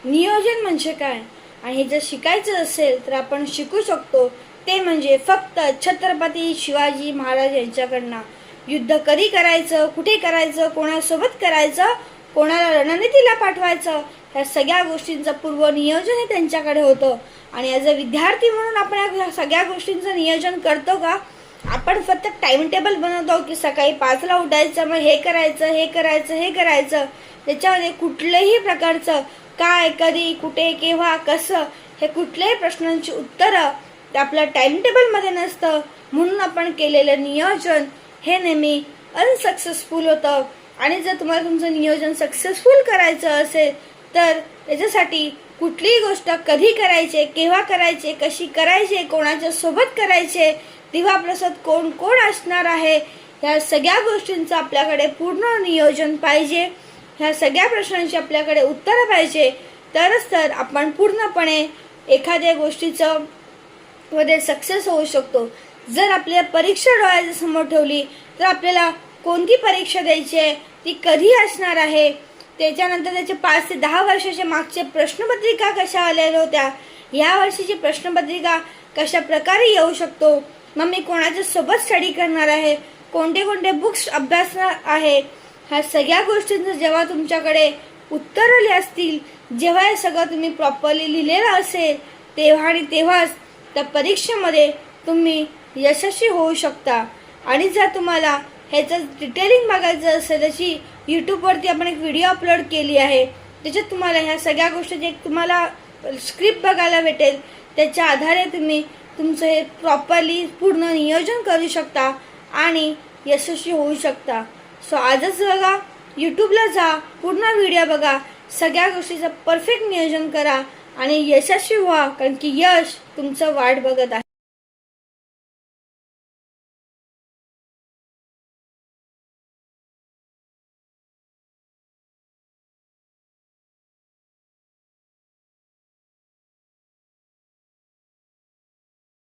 नियोजन म्हणजे काय आणि हे जर शिकायचं असेल तर आपण शिकू शकतो. ते म्हणजे फक्त छत्रपती शिवाजी महाराज यांच्याकडनं. युद्ध कधी करायचं, कुठे करायचं, कोणासोबत करायचं, कोणाला रणनीतीला पाठवायचं, ह्या सगळ्या गोष्टींचं पूर्व नियोजन हे त्यांच्याकडे होतं. आणि ॲज अ विद्यार्थी म्हणून आपण ह्या सगळ्या गोष्टींचं नियोजन करतो का? आपण फक्त टाइम टेबल बनवतो की सकाळी 5ला उठायचं, मग हे करायचं, हे करायचं, हे करायचं. त्याच्यामध्ये कुठल्याही प्रकारचं काय, कधी, कुठे, केव्हा, कसं हे कुठल्याही प्रश्नांची उत्तरं आपल्या टाइम टेबलमध्ये नसतं. म्हणून आपण केलेलं नियोजन हे नेहमी अनसक्सेसफुल होतं. आणि जर तुम्हाला तुमचं नियोजन सक्सेसफुल करायचं असेल तर त्याच्यासाठी कुठलीही गोष्ट कधी करायचे, केव्हा करायचे, कशी करायचे, कोणाच्या सोबत करायचे, दिवाप्रसाद कोण कोण असणार आहे, ह्या सगळ्या गोष्टींचं आपल्याकडे पूर्ण नियोजन पाहिजे. ह्या सगळ्या प्रश्नांची आपल्याकडे उत्तरं पाहिजे. तरच तर आपण पूर्णपणे एखाद्या गोष्टीचं मध्ये सक्सेस होऊ शकतो. जर आपल्या परीक्षा डोळ्याच्या समोर ठेवली तर आपल्याला कोणती परीक्षा द्यायची आहे, ती कधी असणार आहे, त्याच्यानंतर त्याचे 5 ते 10 वर्षाच्या मागचे प्रश्नपत्रिका कशा आलेल्या होत्या, या वर्षीची प्रश्नपत्रिका कशा प्रकारे येऊ शकतो, मग मी कोणाच्या सोबत स्टडी करणार आहे, कोणते कोणते बुक्स अभ्यासणार आहे, ह्या सगळ्या गोष्टींचं जेव्हा तुमच्याकडे उत्तरं असतील, जेव्हा हे सगळं तुम्ही प्रॉपरली लिहिलेलं असेल, तेव्हा आणि तेव्हाच त्या परीक्षेमध्ये तुम्ही यशस्वी होऊ शकता. आणि जर तुम्हाला ह्याचं डिटेलिंग बघायचं असेल, त्याची यूट्यूबवरती आपण एक व्हिडिओ अपलोड केली आहे. त्याच्यात तुम्हाला ह्या सगळ्या गोष्टीची एक तुम्हाला स्क्रिप्ट बघायला भेटेल. त्याच्या आधारे तुम्ही तुमचं हे प्रॉपरली पूर्ण नियोजन करू शकता आणि यशस्वी होऊ शकता. सो आजच बघा, यूट्यूबला जा, पूर्ण व्हिडिओ बघा, सगळ्या गोष्टीचं परफेक्ट नियोजन करा आणि यशस्वी व्हा. कारण की यश तुमचं वाट बघत आहे.